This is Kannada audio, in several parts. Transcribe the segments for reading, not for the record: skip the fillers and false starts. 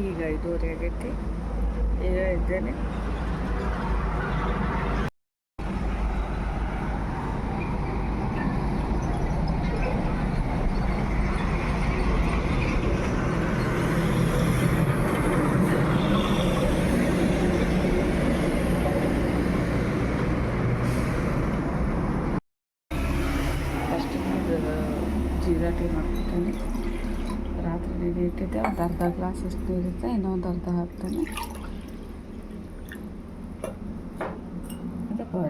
ಈಗ 5:30 ಆಗೈತಿ. ಈಗ ಇದ್ದೇನೆ. ಜೀರಾ ಟೀ ಮಾಡ್ಕೊತೀನಿ. ರಾತ್ರಿ ನೀರು ಇಟ್ಟಿದ್ದೆ, ಒಂದು ಅರ್ಧ ಗ್ಲಾಸ್ ಅಷ್ಟು ನೀರಿರುತ್ತೆ, ಇನ್ನೊಂದು ಅರ್ಧ ಹಾಕ್ತೇನೆ. ಅದಕ್ಕೆ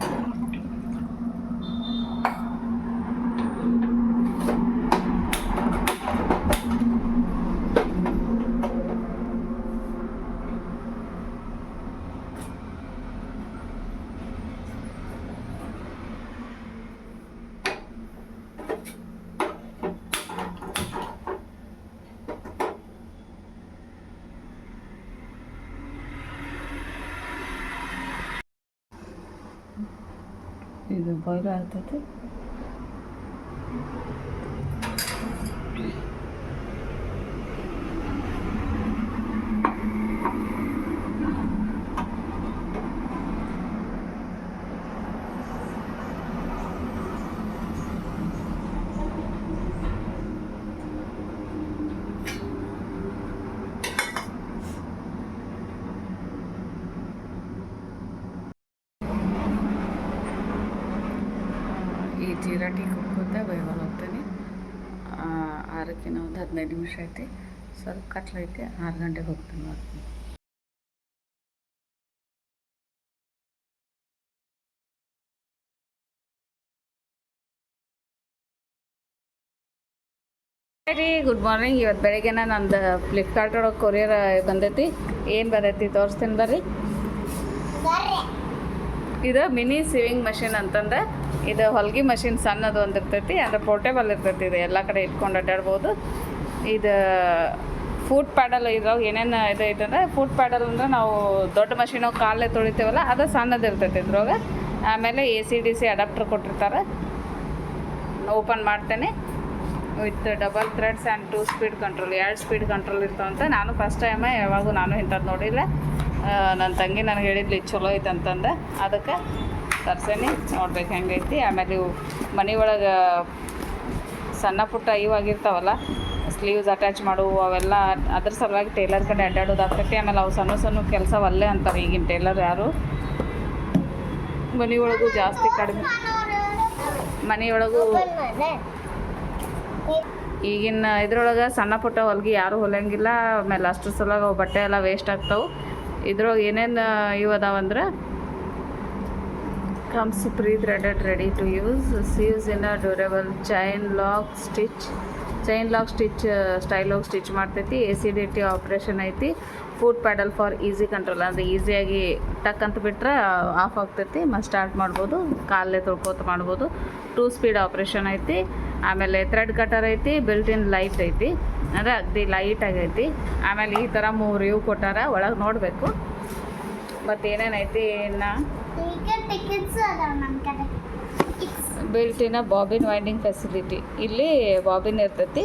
ಇದು ಬಾಯ್ಲ್ ಆಗ್ತೈತಿ. ಈ ಜೀರಾ ಟೀ ಕುಡ್ಕೋತ ಬೈವಲ್ ಹೋಗ್ತೇನೆ. 6ಕ್ಕೆ ಒಂದು 15 ನಿಮಿಷ ಐತಿ. ಸ್ವಲ್ಪ ಕತ್ಲೈತಿ. 6 ಗಂಟೆಗೆ ಹೋಗ್ತೇನೆ ಮಾಡ್ತೀನಿ. ರೀ, ಗುಡ್ ಮಾರ್ನಿಂಗ್. ಇವತ್ತು ಬೆಳಗ್ಗೆನ ನಂದು ಫ್ಲಿಪ್ಕಾರ್ಟ್ ಒಳಗೆ ಕೊರಿಯರ್ ಬಂದೈತಿ. ಏನು ಬಂದೈತಿ ತೋರಿಸ್ತೀನಿ ಬರ್ರಿ. ಇದು ಮಿನಿ ಸಿವಿಂಗ್ ಮಷಿನ್ ಅಂತಂದು, ಇದು ಹೊಲಿಗೆ ಮಷಿನ್ ಸಣ್ಣದು ಒಂದು ಇರ್ತೈತಿ, ಅಂದರೆ ಪೋರ್ಟೇಬಲ್ ಇರ್ತೈತಿ. ಇದು ಎಲ್ಲ ಕಡೆ ಇಟ್ಕೊಂಡು ಅಡ್ಡಾಡ್ಬೋದು. ಇದು ಫುಟ್ ಪ್ಯಾಡಲ್. ಇದ್ರಾಗ ಏನೇನು ಇದು ಐತಂದ್ರೆ, ಫುಟ್ ಪ್ಯಾಡಲ್ ಅಂದರೆ ನಾವು ದೊಡ್ಡ ಮಷಿನಾಗ ಕಾಲೇ ತೊಳಿತೀವಲ್ಲ, ಅದು ಸಣ್ಣದು ಇರ್ತೈತಿ ಇದ್ರಾಗ. ಆಮೇಲೆ AC/DC ಅಡಾಪ್ಟರ್ ಕೊಟ್ಟಿರ್ತಾರೆ. ಓಪನ್ ಮಾಡ್ತೇನೆ. With double threads and 2 speed control, 2 speed control ಇರ್ತಾವಂತ. ನಾನು ಫಸ್ಟ್ ಟೈಮ್, ಯಾವಾಗೂ ನಾನು ಇಂಥದ್ದು ನೋಡಿಲ್ಲ. ನನ್ನ ತಂಗಿ ನನಗೆ ಹೇಳಿದ್ಲಿ ಚಲೋ ಐತೆ ಅಂತಂದು, ಅದಕ್ಕೆ ತರ್ಸೇನಿ. ನೋಡ್ಬೇಕು ಹೆಂಗೈತಿ. ಆಮೇಲೆ ಇವು ಮನೆ ಒಳಗೆ ಸಣ್ಣ ಪುಟ್ಟ ಇವಾಗಿರ್ತಾವಲ್ಲ, ಸ್ಲೀವ್ಸ್ ಅಟ್ಯಾಚ್ ಮಾಡುವು, ಅವೆಲ್ಲ ಅದ್ರ ಸಲುವಾಗಿ ಟೇಲರ್ ಕಡೆ ಅಡ್ಡಾಡೋದಾಗ್ತೈತಿ. ಆಮೇಲೆ ಅವು ಸಣ್ಣ ಸಣ್ಣ ಕೆಲಸ ಒಲ್ಲೆ ಅಂತಾರೆ ಈಗಿನ ಟೇಲರ್ ಯಾರು. ಮನೆಯೊಳಗೂ ಜಾಸ್ತಿ ಕಡಿಮೆ, ಮನೆಯೊಳಗೂ ಈಗಿನ ಇದ್ರೊಳಗೆ ಸಣ್ಣ ಪುಟ್ಟ ಹೊಲಿಗೆ ಯಾರೂ ಹೊಲಿಯಂಗಿಲ್ಲ. ಆಮೇಲೆ ಅಷ್ಟ್ರ ಸಲುವಾಗಿ ಅವು ಬಟ್ಟೆ ಎಲ್ಲ ವೇಸ್ಟ್ ಆಗ್ತಾವೆ. ಇದ್ರೊಳಗೆ ಏನೇನು ಇವು ಅದಾವಂದ್ರೆ, comes pre threaded ready to use, sews in a durable chain lock stitch ಸ್ಟೈಲಾಗಿ ಸ್ಟಿಚ್ ಮಾಡ್ತೈತಿ. AC/DC ಆಪ್ರೇಷನ್ ಐತಿ. Foot pedal for easy control, ಅಂದರೆ ಈಸಿಯಾಗಿ ಟಕ್ ಅಂತ ಬಿಟ್ಟರೆ ಆಫ್ ಆಗ್ತೈತಿ. ಮತ್ತು ಸ್ಟಾರ್ಟ್ ಮಾಡ್ಬೋದು, ಕಾಲೇ ತೊಳ್ಕೋತ ಮಾಡ್ಬೋದು. 2 ಸ್ಪೀಡ್ ಆಪ್ರೇಷನ್ ಐತಿ. ಆಮೇಲೆ ಥ್ರೆಡ್ ಕಟರ್ ಐತಿ. ಬಿಲ್ಟ್ ಇನ್ ಲೈಟ್ ಐತಿ, ಅಂದರೆ ಅಗದಿ ಲೈಟ್ ಆಗೈತಿ. ಆಮೇಲೆ ಈ ಥರ 3 ಇವು ಕೊಟ್ಟಾರ, ಒಳಗೆ ನೋಡಬೇಕು. ಮತ್ತು ಏನೇನೈತಿ ಇನ್ನು built in bobbin winding facility. ಇಲ್ಲಿ ಬಾಬಿನ್ ಇರ್ತೈತಿ.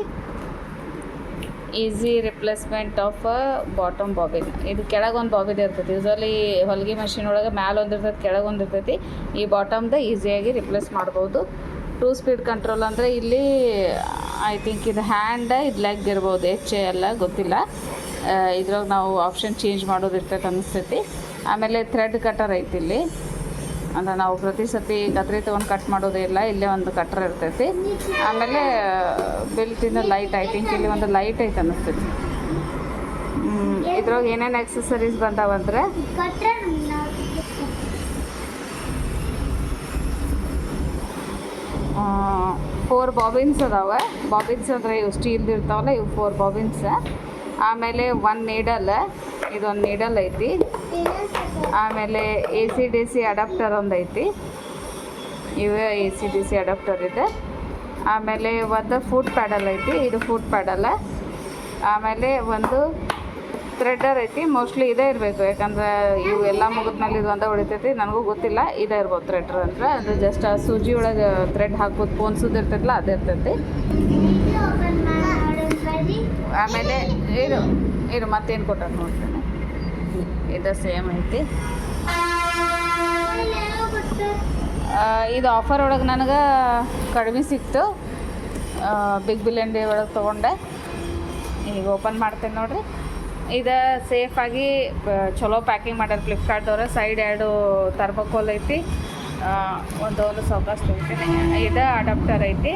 Easy replacement of bottom bobbin. ಇದು ಕೆಳಗೊಂದು ಬಾಬಿನ್ ಇರ್ತೈತಿ. ಯೂಸಲಿ ಹೊಲಿಗೆ ಮಷಿನ್ ಒಳಗೆ ಮ್ಯಾಲೆ ಒಂದು ಇರ್ತೈತಿ, ಕೆಳಗೊಂದು ಇರ್ತೈತಿ. ಈ ಬಾಟಮ್ದು ಈಸಿಯಾಗಿ ರಿಪ್ಲೇಸ್ ಮಾಡ್ಬೋದು. 2 ಸ್ಪೀಡ್ ಕಂಟ್ರೋಲ್ ಅಂದರೆ ಇಲ್ಲಿ ಐ ಥಿಂಕ್ ಇದು ಹ್ಯಾಂಡ್, ಇದು ಲೆಗ್ ಇರ್ಬೋದು, ಎಲ್ಲ ಗೊತ್ತಿಲ್ಲ. ಇದ್ರಾಗ ನಾವು ಆಪ್ಷನ್ ಚೇಂಜ್ ಮಾಡೋದು ಇರ್ತೈತೆ ಅನ್ನಿಸ್ತೈತಿ. ಆಮೇಲೆ ಥ್ರೆಡ್ ಕಟರ್ ಐತಿ ಇಲ್ಲಿ, ಅಂದರೆ ನಾವು ಪ್ರತಿ ಸತಿ ಕತ್ರಿ ತೊಗೊಂಡು ಕಟ್ ಮಾಡೋದೇ ಇಲ್ಲ, ಇಲ್ಲೇ ಒಂದು ಕಟ್ರ್ ಇರ್ತೈತಿ. ಆಮೇಲೆ ಬಿಲ್ಟಿನ ಲೈಟ್, ಐ ಥಿಂಕ್ ಇಲ್ಲಿ ಒಂದು ಲೈಟ್ ಐತೆ ಅನ್ನಿಸ್ತೈತಿ. ಇದ್ರಾಗ ಏನೇನು ಎಕ್ಸಸರೀಸ್ ಬಂದಾವಂದ್ರೆ, 4 ಬಾಬಿನ್ಸ್ ಅದಾವೆ. ಬಾಬಿನ್ಸ್ ಅಂದರೆ ಇವು ಸ್ಟೀಲ್ದು ಇರ್ತಾವಲ್ಲ, ಇವು 4 ಬಾಬಿನ್ಸ್. ಆಮೇಲೆ 1 ನೀಡಲ್, ಇದೊಂದು ನೀಡಲ್ ಐತಿ. ಆಮೇಲೆ AC/DC ಅಡಾಪ್ಟರ್ ಒಂದು ಐತಿ. ಇವೇ AC/DC ಅಡಾಪ್ಟರ್ ಇದೆ. ಆಮೇಲೆ ಒಂದು ಫುಟ್ ಪ್ಯಾಡಲ್ ಐತಿ, ಇದು ಫುಟ್ ಪ್ಯಾಡಲ್. ಆಮೇಲೆ ಒಂದು ಥ್ರೆಡ್ಡರ್ ಐತಿ. ಮೋಸ್ಟ್ಲಿ ಇದೇ ಇರಬೇಕು, ಯಾಕಂದ್ರೆ ಇವು ಎಲ್ಲ ಮುಗಿದ್ಮೇಲೆ ಇದು ಒಂದೇ ಹೊಡಿತೈತಿ, ನನಗೂ ಗೊತ್ತಿಲ್ಲ. ಇದೇ ಇರ್ಬೋದು ಥ್ರೆಡ್ಡರ್ ಅಂದ್ರೆ. ಅದು ಜಸ್ಟ್ ಆ ಸೂಜಿ ಒಳಗೆ ಥ್ರೆಡ್ ಹಾಕೋದು ಪೋನ್ಸೋದು ಇರ್ತೈತಲ್ಲ, ಅದೇ ಇರ್ತೈತಿ. ಆಮೇಲೆ ಇದು ಮತ್ತೇನು ಕೊಟ್ಟಾರ ನೋಡ್ತೇನೆ. ಇದು ಸೇಮ್ ಐತಿ. ಇದು ಆಫರ್ ಒಳಗೆ ನನಗೆ ಕಡಿಮೆ ಸಿಕ್ತು. ಬಿಗ್ ಬಿಲಿಯನ್ ಡೇ ಒಳಗೆ ತೊಗೊಂಡೆ. ಈಗ ಓಪನ್ ಮಾಡ್ತೇನೆ ನೋಡಿರಿ. ಇದು ಸೇಫಾಗಿ ಚಲೋ ಪ್ಯಾಕಿಂಗ್ ಮಾಡ್ಯಾರ ಫ್ಲಿಪ್ಕಾರ್ಟ್ದವ್ರೆ. ಸೈಡ್ 2 ಥರ್ಮೋಕೋಲ್ ಐತಿ, ಒಂದು ಓಲು ಸೌಕಾಸ್ ತೊಗೊತೀನಿ. ಇದು ಅಡಾಪ್ಟರ್ ಐತಿ.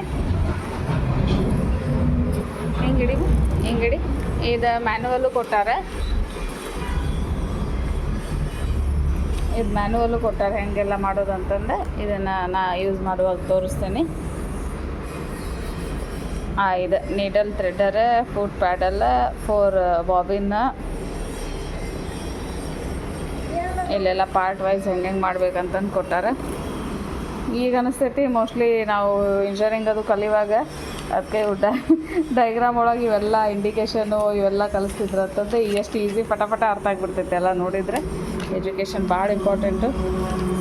ಹಿಂಗಿಡಿ ಇದು ಮ್ಯಾನುವಲ್ಲು ಕೊಟ್ಟಾರೆ. ಇದು ಮ್ಯಾನುವಲ್ಲು ಕೊಟ್ಟಾರೆ ಹೆಂಗೆಲ್ಲ ಮಾಡೋದು ಅಂತಂದು. ಇದನ್ನು ನಾ ಯೂಸ್ ಮಾಡುವಾಗ ತೋರಿಸ್ತೇನೆ. ಇದು ನೀಡಲ್ ಥ್ರೆಡ್ಡರ್, ಫುಟ್ ಪ್ಯಾಡಲ್, 4 ಬಾಬಿನ್. ಇಲ್ಲೆಲ್ಲ ಪಾರ್ಟ್ ವೈಸ್ ಹೆಂಗೆ ಮಾಡ್ಬೇಕಂತಂದು ಕೊಟ್ಟಾರೆ. ಈಗ ಅನಿಸ್ತೈತಿ ಮೋಸ್ಟ್ಲಿ ನಾವು ಇಂಜಿನಿಯರಿಂಗ್ ಅದು ಕಲಿಯುವಾಗ ಅದಕ್ಕೆ ಡೈಗ್ರಾಮ್ ಒಳಗೆ ಇವೆಲ್ಲ ಇಂಡಿಕೇಶನು ಇವೆಲ್ಲ ಕಲಿಸ್ತಿದ್ರು ಅಂತಂದು. ಈಗ ಎಷ್ಟು ಈಸಿ ಫಟಾಫಟ ಅರ್ಥ ಆಗಿಬಿಡ್ತೈತೆ ಎಲ್ಲ ನೋಡಿದರೆ. ಎಜುಕೇಷನ್ ಭಾಳ ಇಂಪಾರ್ಟೆಂಟು.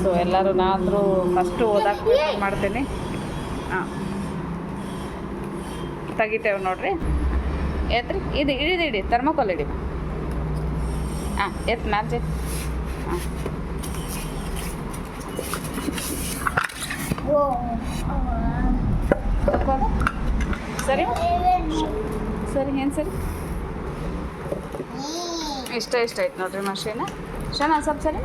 ಸೊ ಎಲ್ಲರೂ ನಾದರೂ ಫಸ್ಟು ಓದಕ್ಕೆ ಮಾಡ್ತೀನಿ. ಹಾಂ, ತೆಗಿತೇವೆ ನೋಡಿರಿ. ಎತ್ರಿ, ಇದು ಇಡಿ ಥರ್ಮೋಕೋಲ್ ಇಡಿ. ಹಾಂ, ಮ್ಯಾಚ್. ಹಾಂ, ಸರಿ ಸರಿ ಏನು ಸರಿ ಇಷ್ಟ ಆಯ್ತು ನೋಡಿರಿ ಮಷೀನ್. ಚೆನ್ನಾಗಿ ಸ್ವಲ್ಪ ಸರಿ.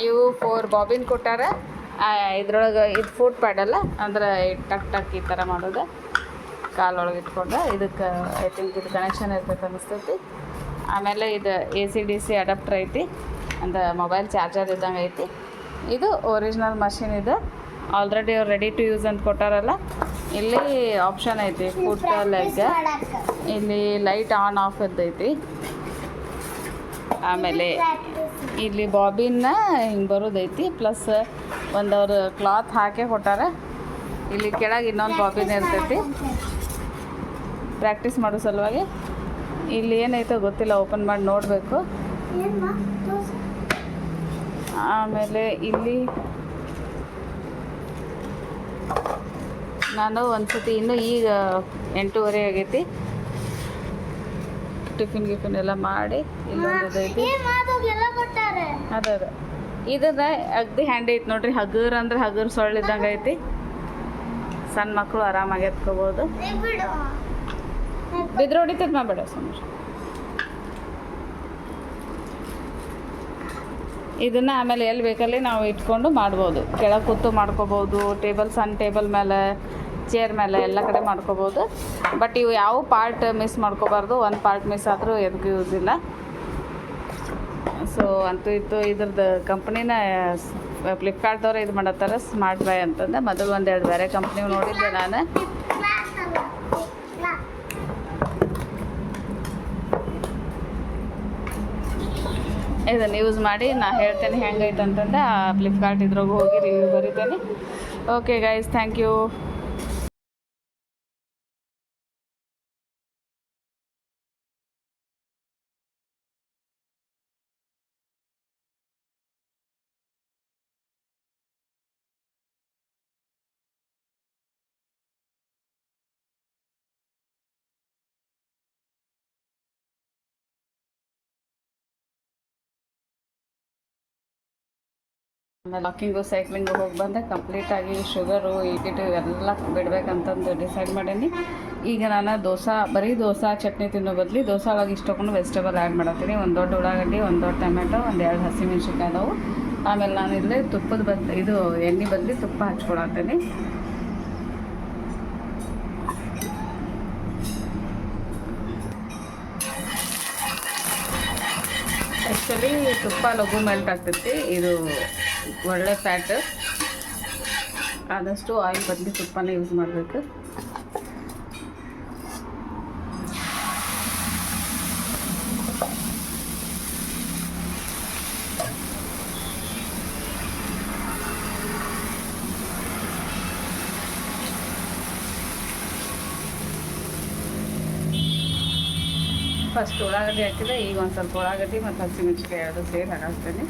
ಇವು 4 ಬಾಬಿನ್ ಕೊಟ್ಟಾರ. ಇದ್ರೊಳಗೆ ಇದು ಫುಟ್ ಪ್ಯಾಡಲ್ಲ, ಅಂದ್ರೆ ಟಕ್ ಈ ಥರ ಮಾಡೋದು. ಕಾಲೊಳಗೆ ಇಟ್ಕೊಂಡು ಇದಕ್ಕೆ ಐ ಥಿಂಕ್ ಇದು ಕನೆಕ್ಷನ್ ಇರ್ತೈತೆ ಅನ್ನಿಸ್ತೈತಿ. ಆಮೇಲೆ ಇದು AC/DC ಅಡಾಪ್ಟರ್ ಐತಿ, ಅಂದ್ರೆ ಮೊಬೈಲ್ ಚಾರ್ಜರ್ ಇದ್ದಂಗೆ ಐತಿ. ಇದು ಒರಿಜಿನಲ್ ಮಷೀನ್. ಇದು ಆಲ್ರೆಡಿ ಅವ್ರು ರೆಡಿ ಟು ಯೂಸ್ ಅಂತ ಕೊಟ್ಟಾರಲ್ಲ. ಇಲ್ಲಿ ಆಪ್ಷನ್ ಐತಿ ಫುಟ್ ಲೆಗ್, ಇಲ್ಲಿ ಲೈಟ್ ಆನ್ ಆಫ್ ಇದ್ದೈತಿ. ಆಮೇಲೆ ಇಲ್ಲಿ ಬಾಬಿನ್ನ ಹಿಂಗೆ ಬರೋದೈತಿ. ಪ್ಲಸ್ ಒಂದವ್ರು ಕ್ಲಾತ್ ಹಾಕೇ ಕೊಟ್ಟಾರ. ಇಲ್ಲಿ ಕೆಳಗೆ ಇನ್ನೊಂದು ಬಾಬಿನ್ ಇರ್ತೈತಿ ಪ್ರಾಕ್ಟೀಸ್ ಮಾಡೋ ಸಲುವಾಗಿ. ಇಲ್ಲಿ ಏನೈತೋ ಗೊತ್ತಿಲ್ಲ, ಓಪನ್ ಮಾಡಿ ನೋಡಬೇಕು. ಆಮೇಲೆ ಇಲ್ಲಿ ನಾನು ಒಂದ್ಸತಿ ಇನ್ನೂ ಈಗ 8:30 ಆಗೈತಿ. ಟಿಫಿನ್ ಎಲ್ಲ ಮಾಡಿ ಇಲ್ಲೊಂದೈತಿ. ಅದ ಇದನ್ನ ಅಗ್ದಿ ಹ್ಯಾಂಡಿ ಐತಿ ನೋಡ್ರಿ. ಹಗರ್ ಅಂದ್ರೆ ಹಗರ್ ಸೊಳ್ಳಿದ್ದಂಗೆ ಐತಿ. ಸಣ್ಣ ಮಕ್ಕಳು ಆರಾಮಾಗಿ ಎತ್ಕೋಬೋದು. ಬಿದ್ರೆ ಹೊಡಿತೈತೆ ಮಾಡಬೇಡ ಸುಮ್ಮನೆ. ಇದನ್ನು ಆಮೇಲೆ ಎಲ್ಲಿ ಬೇಕಲ್ಲಿ ನಾವು ಇಟ್ಕೊಂಡು ಮಾಡ್ಬೋದು. ಕೆಳಗೆ ಕೂತು ಮಾಡ್ಕೋಬೋದು, ಸಣ್ಣ ಟೇಬಲ್ ಮೇಲೆ, ಚೇರ್ ಮೇಲೆ ಎಲ್ಲ ಕಡೆ ಮಾಡ್ಕೋಬೋದು. ಬಟ್ ಇವು ಯಾವ ಪಾರ್ಟ್ ಮಿಸ್ ಮಾಡ್ಕೋಬಾರ್ದು. ಒಂದು ಪಾರ್ಟ್ ಮಿಸ್ ಆದರೂ ಎದಕ್ಕೂ ಯೂಸ್ ಇಲ್ಲ. ಸೊ ಅಂತೂ ಇದ್ರದ್ದು ಕಂಪ್ನಿನ ಫ್ಲಿಪ್ಕಾರ್ಟ್ದವ್ರು ಇದು ಮಾಡತ್ತಾರೆ, ಸ್ಮಾರ್ಟ್ ಬೈ ಅಂತಂದು. ಮೊದಲು 1-2 ಬೇರೆ ಕಂಪ್ನಿ ನೋಡಿದ್ದೆ ನಾನು. ಇದನ್ನು ಯೂಸ್ ಮಾಡಿ ನಾ ಹೇಳ್ತೇನೆ ಹೆಂಗೈತೆ ಅಂತಂದು. ಫ್ಲಿಪ್ಕಾರ್ಟ್ ಇದ್ರಾಗ ಹೋಗಿ ರಿವ್ಯೂ ಬರೀತೇನೆ. Okay guys, thank you. ಆಮೇಲೆ ವಾಕಿಂಗು ಸೈಕ್ಲಿಂಗು ಹೋಗಿ ಬಂದೆ. ಕಂಪ್ಲೀಟಾಗಿ ಶುಗರು ಈಟಿಟು ಎಲ್ಲ ಬಿಡ್ಬೇಕಂತಂದು ಡಿಸೈಡ್ ಮಾಡೀನಿ. ಈಗ ನಾನು ಬರೀ ದೋಸೆ ಚಟ್ನಿ ತಿನ್ನೋ ಬದಲು ದೋಸೆ ಒಳಗೆ ಇಷ್ಟೊಂದು ವೆಜಿಟೇಬಲ್ ಆ್ಯಡ್ ಮಾಡತ್ತೀನಿ. 1 ದೊಡ್ಡ ಉಳ್ಳಾಗಡ್ಡಿ, 1 ದೊಡ್ಡ ಟೊಮೆಟೊ, 1-2 ಹಸಿಮೆಣ್ಸಿನ್ಕಾಯಿ ಅದಾವು. ಆಮೇಲೆ ನಾನು ಇಲ್ಲೇ ತುಪ್ಪದ ಎಣ್ಣೆ ಬದಲು ತುಪ್ಪ ಹಚ್ಕೊಳತ್ತೀನಿ. ಆ್ಯಕ್ಚುಲಿ ತುಪ್ಪ ಲಘು ಮೆಲ್ಟ್ ಆಗ್ತೈತಿ. ಇದು ಒಳ್ಳೆ ಫ್ಯಾಟ್. ಆದಷ್ಟು ಆಯಿಲ್ ಬದಲು ತುಪ್ಪನೇ ಯೂಸ್ ಮಾಡಬೇಕು. ಫಸ್ಟ್ ಉಳ್ಳಾಗಡ್ಡಿ ಹಾಕಿದೆ. ಈಗ ಒಂದು ಸ್ವಲ್ಪ ಉಳ್ಳಾಗಡ್ಡಿ ಮತ್ತು ಹಸಿಮೆಣ್ಸಿನ್ಕಾಯಿ 2 ಸೇರಿ ಹಾಕಿಸ್ತೀನಿ.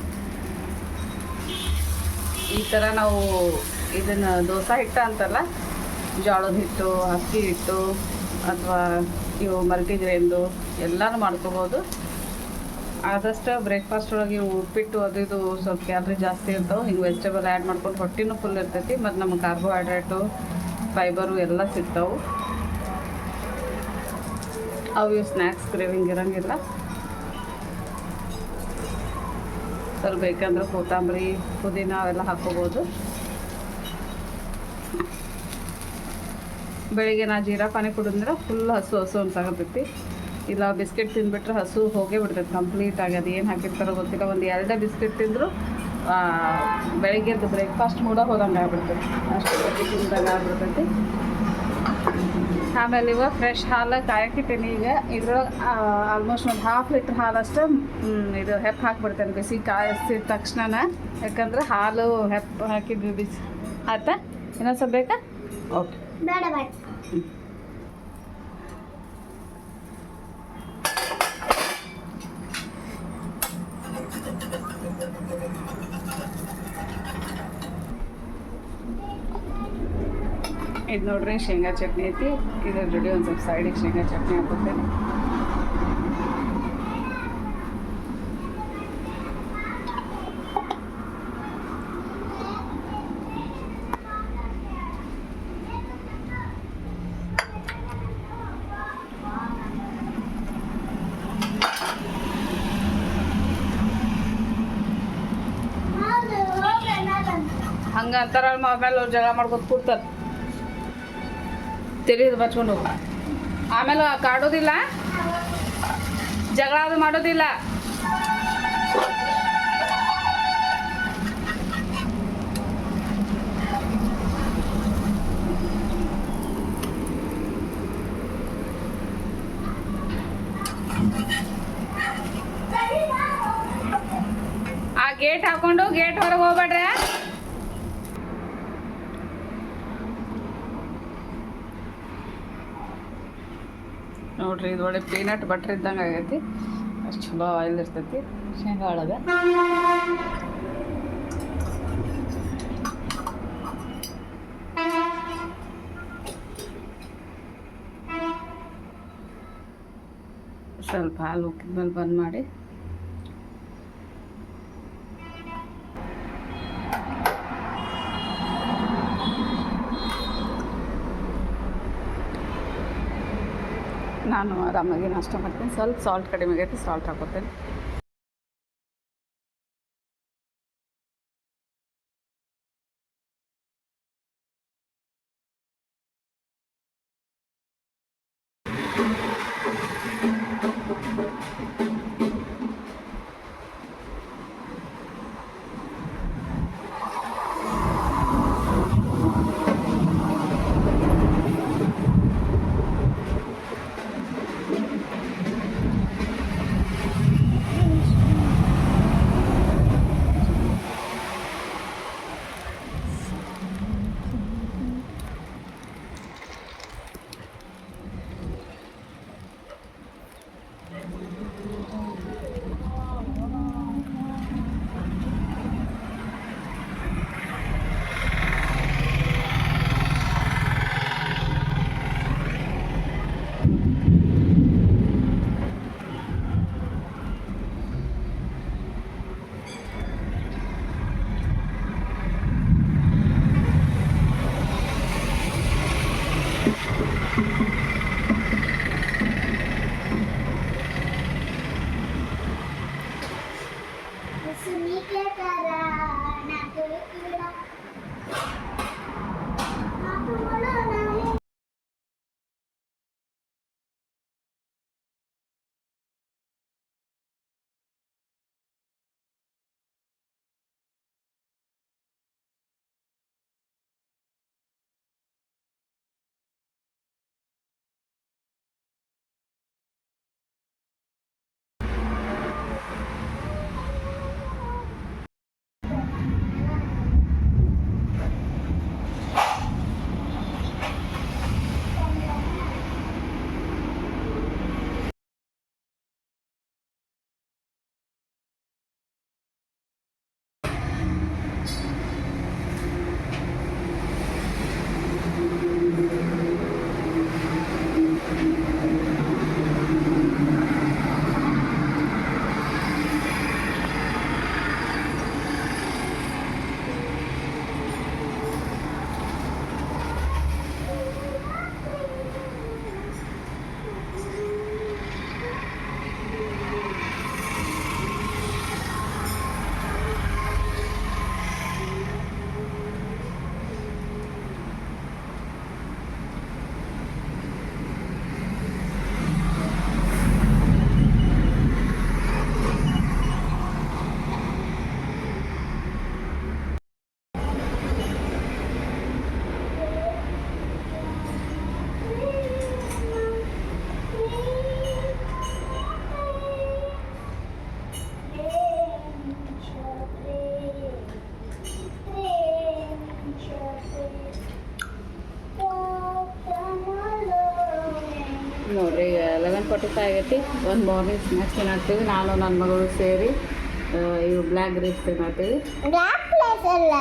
ಈ ಥರ ನಾವು ಇದನ್ನು ದೋಸೆ ಹಿಟ್ಟು ಅಂತಲ್ಲ, ಜೋಳದ ಹಿಟ್ಟು, ಅಕ್ಕಿ ಹಿಟ್ಟು ಅಥವಾ ಇವು ಮಲ್ಟಿಗ್ರೇನ್ದು ಎಲ್ಲನೂ ಮಾಡ್ಕೋಬೋದು. ಆದಷ್ಟು ಬ್ರೇಕ್ಫಾಸ್ಟ್ ಒಳಗೆ ಉಪ್ಪಿಟ್ಟು ಅದು ಇದು ಸ್ವಲ್ಪ ಕ್ಯಾಲ್ರಿ ಜಾಸ್ತಿ ಇರ್ತಾವೆ. ಹಿಂಗೆ ವೆಜಿಟೇಬಲ್ ಆ್ಯಡ್ ಮಾಡ್ಕೊಂಡು ಹೊಟ್ಟಿನೂ ಫುಲ್ ಇರ್ತೈತಿ, ಮತ್ತು ನಮಗೆ ಕಾರ್ಬೋಹೈಡ್ರೇಟು ಫೈಬರು ಎಲ್ಲ ಸಿಗ್ತಾವೆ. ಅವು ಇವು ಸ್ನ್ಯಾಕ್ಸ್ ಕ್ರೇವಿಂಗ್ ಇರೋಂಗಿಲ್ಲ. ಸ್ವಲ್ಪ ಬೇಕಂದ್ರೆ ಕೊತ್ತಂಬರಿ, ಪುದೀನ ಅವೆಲ್ಲ ಹಾಕ್ಕೋಬೋದು. ಬೆಳಿಗ್ಗೆ ನಾ ಜೀರಾ ಪಾನಿ ಕುಡಿದ್ರೆ ಫುಲ್ ಹಸು ಅನ್ಸಾಕತ್ತೈತಿ. ಇಲ್ಲ ಬಿಸ್ಕೆಟ್ ತಿಂದುಬಿಟ್ರೆ ಹಸು ಹೋಗೇ ಬಿಡ್ತೈತೆ ಕಂಪ್ಲೀಟಾಗಿ. ಅದು ಏನು ಹಾಕಿರ್ತಾರೋ ಗೊತ್ತಿಲ್ಲ, ಒಂದು 2 ಬಿಸ್ಕೆಟ್ ತಿಂದರೂ ಬೆಳಿಗ್ಗೆದ್ದು ಬ್ರೇಕ್ಫಾಸ್ಟ್ ಕೂಡ ಹೋದಂಗೆ ಆಗ್ಬಿಡ್ತೈತಿ, ಅಷ್ಟು ಗಟ್ಟಿ ತಿಂದಂಗೆ ಆಗ್ಬಿಡ್ತೈತಿ. ಆಮೇಲೆ ಇವಾಗ ಫ್ರೆಶ್ ಹಾಲು ಕಾಯಕ್ಕಿಟ್ಟೀನಿ. ಈಗ ಇದ್ರೊಳಗೆ ಆಲ್ಮೋಸ್ಟ್ ಒಂದು 1/2 ಲೀಟ್ರ್ ಹಾಲಷ್ಟು ಇದು ಹೆಪ್ಪು ಹಾಕಿಬಿಡ್ತೇನೆ ಬಿಸಿ ಕಾಯಿಸಿದ ತಕ್ಷಣ. ಯಾಕಂದ್ರೆ ಹಾಲು ಹೆಪ್ಪು ಹಾಕಿದ್ವಿ ಬಿಸಿ ಆಯ್ತಾ. ಇನ್ನೊಂದು ಸ್ವಲ್ಪ ಬೇಕಾ? ಓಕೆ, ಬೇಡ ಬೇಡ. ಇದು ನೋಡ್ರಿ ಶೇಂಗಾ ಚಟ್ನಿ ಐತಿ. ಇದ್ರ ಜೊತೆ ಒಂದು ಸ್ವಲ್ಪ ಸೈಡಿಗೆ ಶೇಂಗಾ ಚಟ್ನಿ ಹಾಕ್ಕೊತೇನೆ. ಹಂಗೆ ಅಂತಾರ ಆಮೇಲೆ ಅವ್ರು ಜಗಳ ಮಾಡ್ಕೊತ ಕೂಡ್ತಾರೆ, ತೆರೀದು ಬಚ್ಕೊಂಡು ಹೋಗು. ಆಮೇಲೆ ಕಾಡೋದಿಲ್ಲ, ಜಗಳ ಅದು ಮಾಡೋದಿಲ್ಲ. ಆ ಗೇಟ್ ಹಾಕೊಂಡು ಗೇಟ್ ಹೊರಗೆ ಹೋಗ್ಬೇಡ್ರೆ. ನೋಡ್ರಿ, ಇದು ಒಳ್ಳೆ ಪೀನಟ್ ಬಟ್ರ್ ಇದ್ದಂಗೆ ಆಗೈತಿ. ಅಷ್ಟು ಚಲೋ ಆಯಿಲ್ ಇರ್ತೈತಿ ಶೇಂಗಾ ಒಳಗೆ. ಸ್ವಲ್ಪ ಹಾಲು ಉಕ್ಕಿದ್ಮೇಲೆ ಬಂದ್ ಮಾಡಿ. ನಾನು ಆರಾಮಾಗಿ ನಾಷ್ಟ ಮಾಡ್ತೀನಿ. ಸ್ವಲ್ಪ ಸಾಲ್ಟ್ ಕಡಿಮೆ ಆಗೈತಿ, ಸಾಲ್ಟ್ ಹಾಕೋತೇನೆ. ನೋಡಿರಿ ಈಗ 11:45 ಆಗೈತಿ. ಒಂದು ಮಾರ್ನಿಂಗ್ ಸ್ನ್ಯಾಕ್ಸ್ ತಿನ್ನಾಡ್ತೀವಿ ನಾನು ನನ್ನ ಮಗಳು ಸೇರಿ. ಇವು ಬ್ಲ್ಯಾಕ್ ಗ್ರೇಪ್ಸ್ ತಿನ್ನಾಡ್ತೀವಿ. ಬ್ಲ್ಯಾಕ್ ಪ್ಲೇಸ್ ಅಲ್ಲ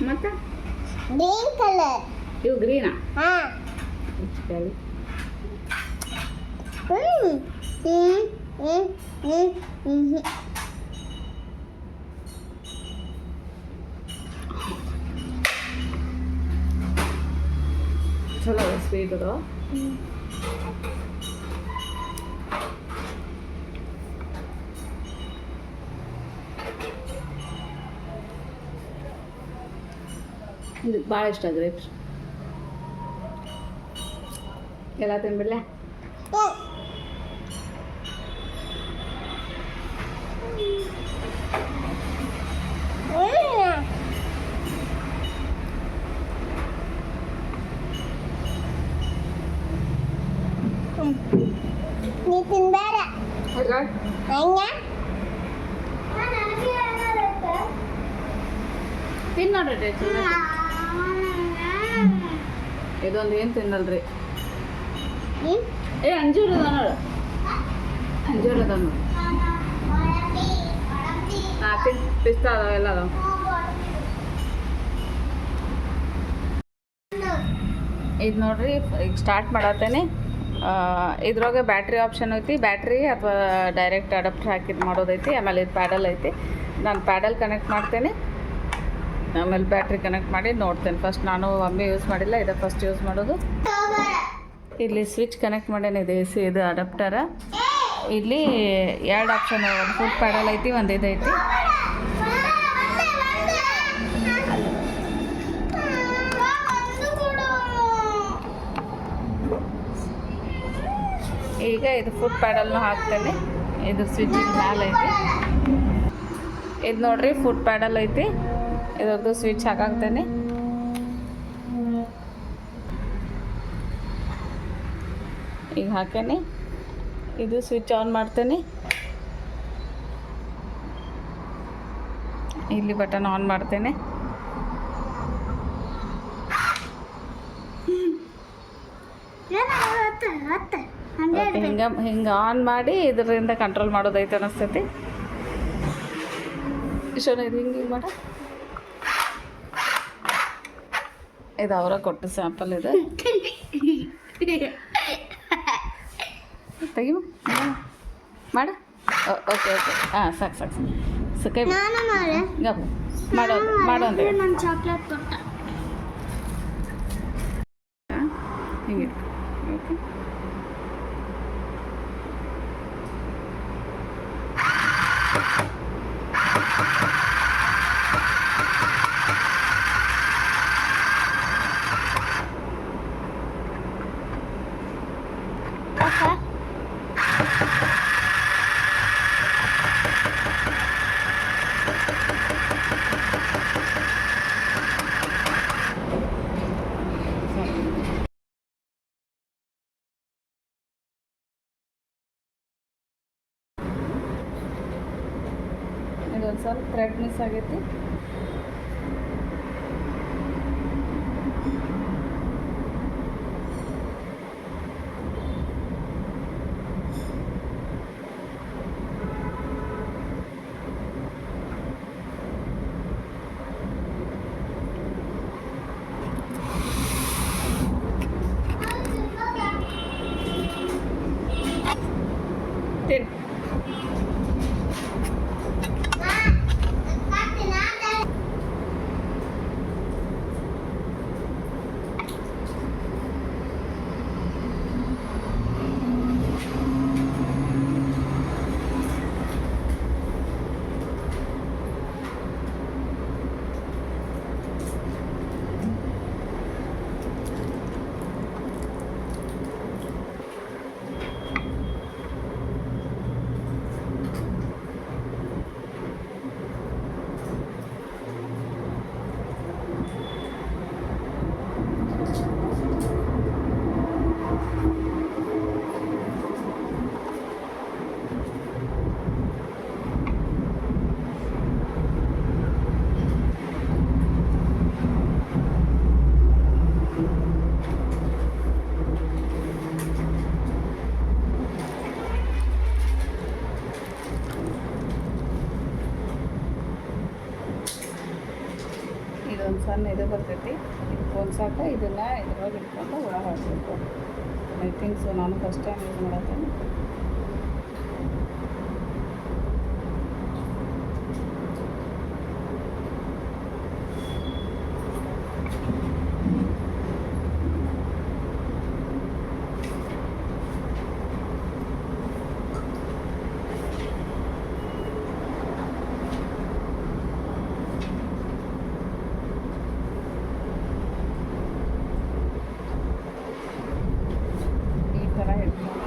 ಮತ್ತು ಗ್ರೀನ್ ಕಲರ್. ಇವು ಗ್ರೀನಾ? ಹಾಂ. ಹೇಳಿ. ಚಲೋ ಸ್ವೀಟ್ ಅದು. ಇದಕ್ಕೆ ಭಾಳ ಇಷ್ಟ ಗ್ರೇಪ್ಸ್. ಎಲ್ಲ ತಿನ್ಬಿಡ್ಲೆ? ನೀ ತಿನ್ಬೇಡ. ತಿನ್ ನೋಡ್ರಿ. ಇದೊಂದು ಏನು ತಿನ್ನಲ್ರಿ. ಅಂಜೂರ ಅದ ನೋಡು. ಅಂಜೂರ ಅದ ನೋಡು. ಪಿಸ್ತಾ ಅದಾವ, ಎಲ್ಲ ಅದಾವ. ಇದು ನೋಡ್ರಿ ಈಗ ಸ್ಟಾರ್ಟ್ ಮಾಡತ್ತೇನೆ. ಇದ್ರೊಳಗೆ ಬ್ಯಾಟ್ರಿ ಆಪ್ಷನ್ ಐತಿ. ಬ್ಯಾಟ್ರಿ ಅಥವಾ ಡೈರೆಕ್ಟ್ ಅಡಾಪ್ಟರ್ ಹಾಕಿದ್ದು ಮಾಡೋದೈತಿ. ಆಮೇಲೆ ಇದು ಪ್ಯಾಡಲ್ ಐತಿ. ನಾನು ಪ್ಯಾಡಲ್ ಕನೆಕ್ಟ್ ಮಾಡ್ತೇನೆ, ಆಮೇಲೆ ಬ್ಯಾಟ್ರಿ ಕನೆಕ್ಟ್ ಮಾಡಿ ನೋಡ್ತೇನೆ. ಫಸ್ಟ್ ನಾನು ಒಮ್ಮೆ ಯೂಸ್ ಮಾಡಿಲ್ಲ, ಇದು ಫಸ್ಟ್ ಯೂಸ್ ಮಾಡೋದು. ಇಲ್ಲಿ ಸ್ವಿಚ್ ಕನೆಕ್ಟ್ ಮಾಡೇನಿದೆ, ಇದು ಅಡಾಪ್ಟರ. ಇಲ್ಲಿ 2 ಆಪ್ಷನ್, ಒಂದು ಫುಟ್ ಪ್ಯಾಡಲ್ ಐತಿ, ಒಂದು ಇದೈತಿ. ಈಗ ಇದು ಫುಟ್ ಪ್ಯಾಡಲ್ನು ಹಾಕ್ತೇನೆ. ಇದು ಸ್ವಿಚ್ ಮ್ಯಾಲೆ ಐತಿ. ಇದು ನೋಡ್ರಿ ಫುಟ್ ಪ್ಯಾಡಲ್ ಐತಿ. ಇದ್ರದ್ದು ಸ್ವಿಚ್ ಹಾಕಾಕ್ತೇನೆ. ಈಗ ಹಾಕೇನೆ. ಇದು ಸ್ವಿಚ್ ಆನ್ ಮಾಡ್ತೇನೆ. ಇಲ್ಲಿ ಬಟನ್ ಆನ್ ಮಾಡ್ತೇನೆ. ಹಿಂಗೆ ಆನ್ ಮಾಡಿ ಇದರಿಂದ ಕಂಟ್ರೋಲ್ ಮಾಡೋದೈತೆ ಅನ್ನಿಸ್ತೈತಿ. ಇಷ್ಟೊಂದು ಇದು ಹಿಂಗೆ ಮಾಡ. ಇದು ಅವರ ಕೊಟ್ಟು ಸ್ಯಾಂಪಲ್ ಇದು. ತೆಗಿ ಮಾಡ. Okay okay. ಹಾಂ ಸಾಕು ಸಾಕು ಕೈ ಮಾಡೋ ಅಂತ ಚಾಕ್ಲೇಟ್ ತೊಟ್ಟ ಹಿಂಗೆ. ಓಕೆ. ಇದೊಂದು ಸ್ವಲ್ಪ ಥ್ರೆಡ್ ಮಿಸ್ ಆಗೈತಿ. ಇದೊಂದು ಸಣ್ಣ ಇದು ಬರ್ತೈತಿ ಇದು ಹೊಲ್ಸಾಕ ಇದನ್ನು ಇದ್ರೊಳಗೆ ಇಟ್ಕೊಂಡು ಒಳಗೆ ಹಾಕಬೇಕು. ಐ ಥಿಂಕ್ ಸೊ, ನಾನು ಫಸ್ಟ್ ಟೈಮ್ ಯೂಸ್ ಮಾಡತ್ತೇನೆ. ಈ ಥರ ಇಟ್ಕೊಂಡು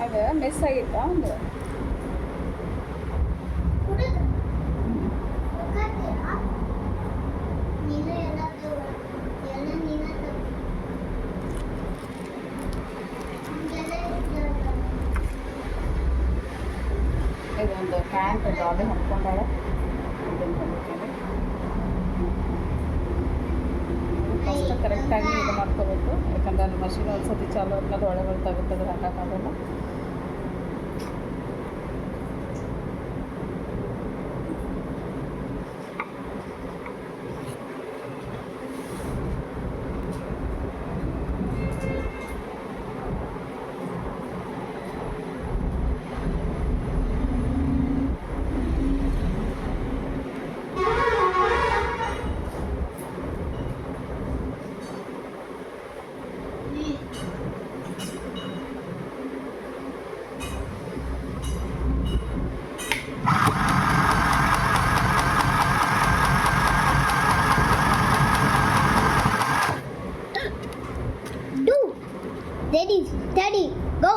ಅದು ಮಿಸ್ ಆಗಿತ್ತಾ ಒಂದು ಇದೊಂದು ಪ್ಯಾಂಟ್ ಜಾಲಿ ಹಾಕ್ಕೊಂಡಾಳೆ. ಫಸ್ಟ್ ಕರೆಕ್ಟಾಗಿ ಇದು ಮಾಡ್ಕೋಬೇಕು, ಯಾಕಂದ್ರೆ ಅಲ್ಲಿ ಮಷಿನ್ ಒಂದು ಸತಿ ಚಾಲು ಆದ್ಮೇಲೆ ಒಳಗೆ ತೆಗೆದ್ರೆ ಹಾಕೋಕ್ಕಾಗಲ್ಲ. Ready, steady, go.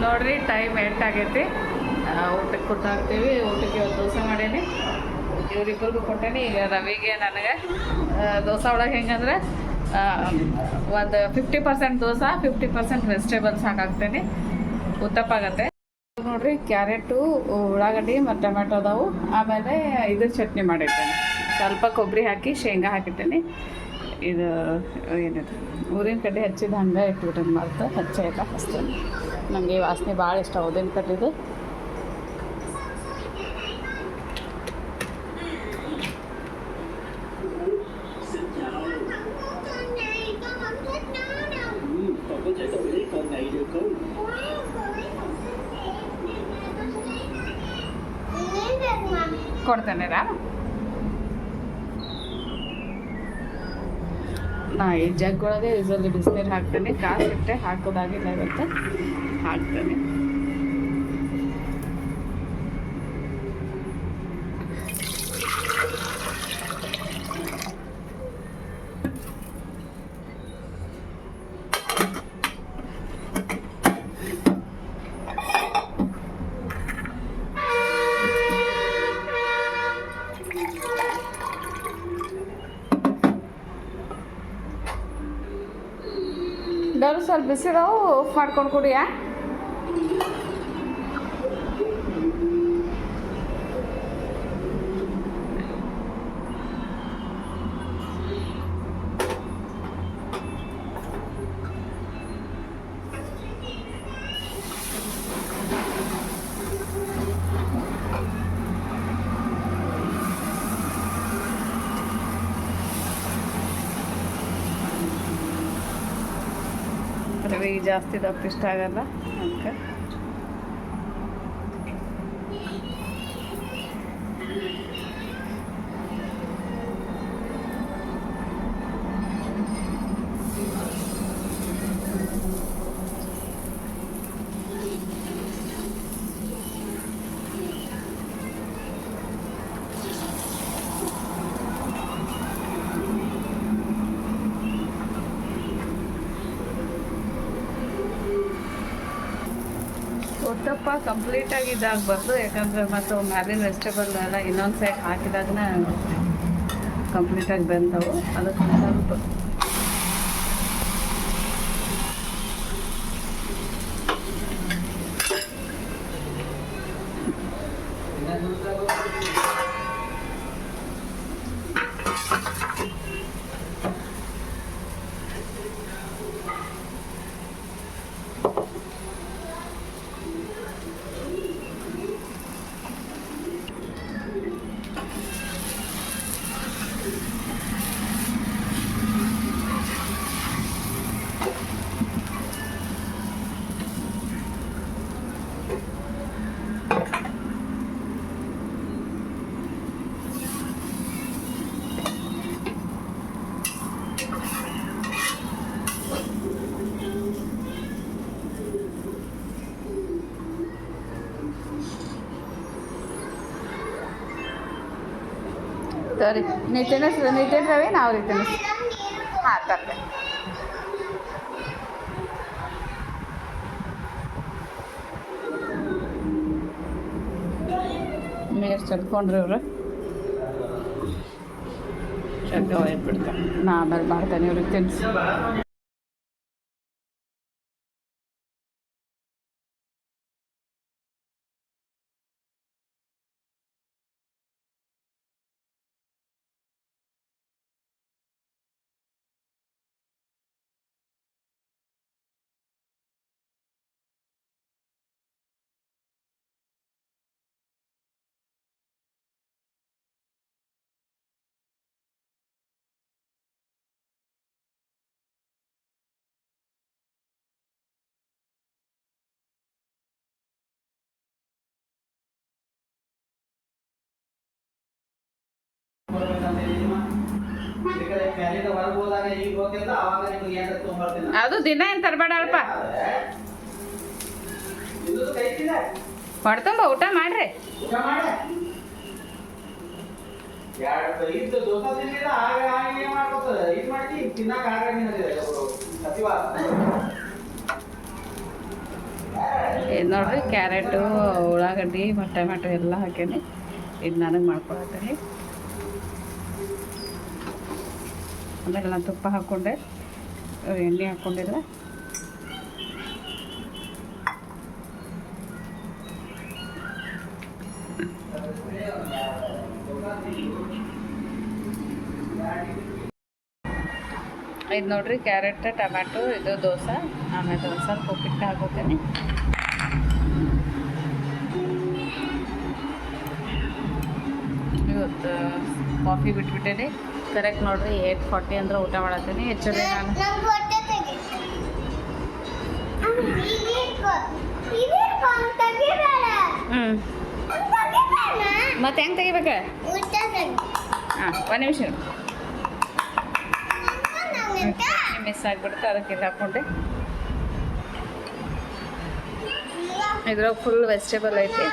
ನೋಡ್ರಿ ಟೈಮ್ 8 ಆಗೈತಿ. ಊಟಕ್ಕೆ ಕೊಟ್ಟಾಗ್ತೀವಿ. ಊಟಕ್ಕೆ ಇವತ್ತು ದೋಸೆ ಮಾಡೀನಿ, ಇವ್ರಿಬ್ಬರಿಗೂ ಕೊಟ್ಟೇನಿ. ಈಗ ರವಿಗೆ ನನಗೆ ದೋಸೆ ಒಳಗೆ ಹೆಂಗಂದ್ರೆ ಒಂದು 50% ದೋಸೆ 50% ವೆಜಿಟೇಬಲ್ಸ್ ಹಾಕಾಕ್ತೇನೆ, ಉತ್ತಪ್ಪ ಆಗತ್ತೆ. ನೋಡ್ರಿ ಕ್ಯಾರೆಟು, ಉಳ್ಳಾಗಡ್ಡಿ ಮತ್ತು ಟೊಮೆಟೊ ಅದಾವು. ಆಮೇಲೆ ಇದ್ರ ಚಟ್ನಿ ಮಾಡಿರ್ತೇನೆ, ಸ್ವಲ್ಪ ಕೊಬ್ಬರಿ ಹಾಕಿ ಶೇಂಗಾ ಹಾಕಿರ್ತೇನೆ. ಇದು ಏನಿದೆ ಊದಿನ ಕಡ್ಡಿ ಹಚ್ಚಿದ ಹಂಗೆ ಇಟ್ಬಿಟ್ಟೇನೆ, ಮಾಡ್ತಾ ಹಚ್ಚ ಎಲ್ಲ ಹಚ್ತೇನೆ. ನನಗೆ ವಾಸನೆ ಭಾಳ ಇಷ್ಟ ಊದಿನ ಕಡ್ಡಿದು. ಕೊಡ್ತೇನೆ ರಾಮ. ನಾ ಈ ಜಗ್ ಒಳಗೆ ಯೂಸಲ್ಲಿ ಬಿಸಿನೀರು ಹಾಕ್ತೇನೆ. ಕಾಸಿಟ್ಟೆ ಹಾಕೋದಾಗಿಲ್ಲ ಇವತ್ತು, ಹಾಕ್ತೇನೆ. ಡರು ಸ್ವಲ್ಪ ಬಿಸಿದಾವು ಮಾಡ್ಕೊಂಡು ಕುಡಿಯಾ. ರವಿ ಜಾಸ್ತಿ ದಪ್ಪ ಇಷ್ಟ ಆಗಲ್ಲ ಅದಕ್ಕೆ. ಉತ್ತಪ್ಪ ಕಂಪ್ಲೀಟಾಗಿ ಇದಾಗಬಾರ್ದು, ಯಾಕಂದರೆ ಮತ್ತು ಮ್ಯಾಲಿನ ವೆಜಿಟೇಬಲ್ ಎಲ್ಲ ಇನ್ನೊಂದು ಸೈಡ್ ಹಾಕಿದಾಗನ ಕಂಪ್ಲೀಟಾಗಿ ಬೆಂದವು. ಅದಕ್ಕೆ ಸ್ವಲ್ಪ ಸರಿ. ನೀವು ತಿನ್ನಿಸ್ರವೇ ನಾವು ರೀ ತಿನ್ನಿಸ್. ಹಾಂ ತರ್ತೆ. ನೀರು ಚಡ್ಕೊಂಡ್ರಿ ಇವ್ರು ಶಂಕ ಒಯ್ದ್ಬಿಡ್ತಾರೆ. ನಾ ಆಮೇಲೆ ಮಾಡ್ತೇನೆ ಇವ್ರಿಗೆ ತಿನ್ನಿಸಿ. ಅದು ದಿನ ಏನು ತರಬೇಡಪ್ಪ, ಹೊಡ್ತಂಬ ಊಟ ಮಾಡ್ರಿ. ಇದು ನೋಡ್ರಿ ಕ್ಯಾರೆಟು ಉಳ್ಳಾಗಡ್ಡಿ ಮತ್ತು ಟೊಮೆಟೊ ಎಲ್ಲ ಹಾಕೀನಿ. ಇದು ನನಗೆ ಮಾಡ್ಕೊಳತ್ತೀನಿ. ಆಮೇಲೆ ನಾನು ತುಪ್ಪ ಹಾಕ್ಕೊಂಡೆ, ಎಣ್ಣೆ ಹಾಕ್ಕೊಂಡಿಲ್ಲ. ಇದು ನೋಡ್ರಿ ಕ್ಯಾರೆಟ್ ಟೊಮ್ಯಾಟೊ ಇದು ದೋಸೆ. ಆಮೇಲೆ ಒಂದು ಸ್ವಲ್ಪ ಉಪ್ಪಿಟ್ಟು ಹಾಕೋತೀನಿ. ಇವತ್ತು ಕಾಫಿ ಬಿಟ್ಬಿಟ್ಟೇನೆ. ಕರೆಕ್ಟ್ ನೋಡ್ರಿ 8:40 ಅಂದ್ರೆ ಊಟ ಮಾಡತ್ತೀನಿ. ಆ್ಯಕ್ಚುಲಿ ನಾನು ನಂಗೆ ಹೊಟ್ಟೆ ತೆಗಿ. ತೆಗಿಬೇಡ. ಮತ್ತೆ ಹೆಂಗೆ ತೆಗಿಬೇಕ? ಊಟ ತೆಗಿ. ಹಾಂ, ಒಂದು ನಿಮಿಷ ಮಿಸ್ ಆಗಿಬಿಡುತ್ತೆ, ಅದಕ್ಕೆ ಇದು ಹಾಕ್ಕೊಂಡೆ. ಇದ್ರಾಗ ಫುಲ್ ವೆಜಿಟೇಬಲ್ ಐತಿ.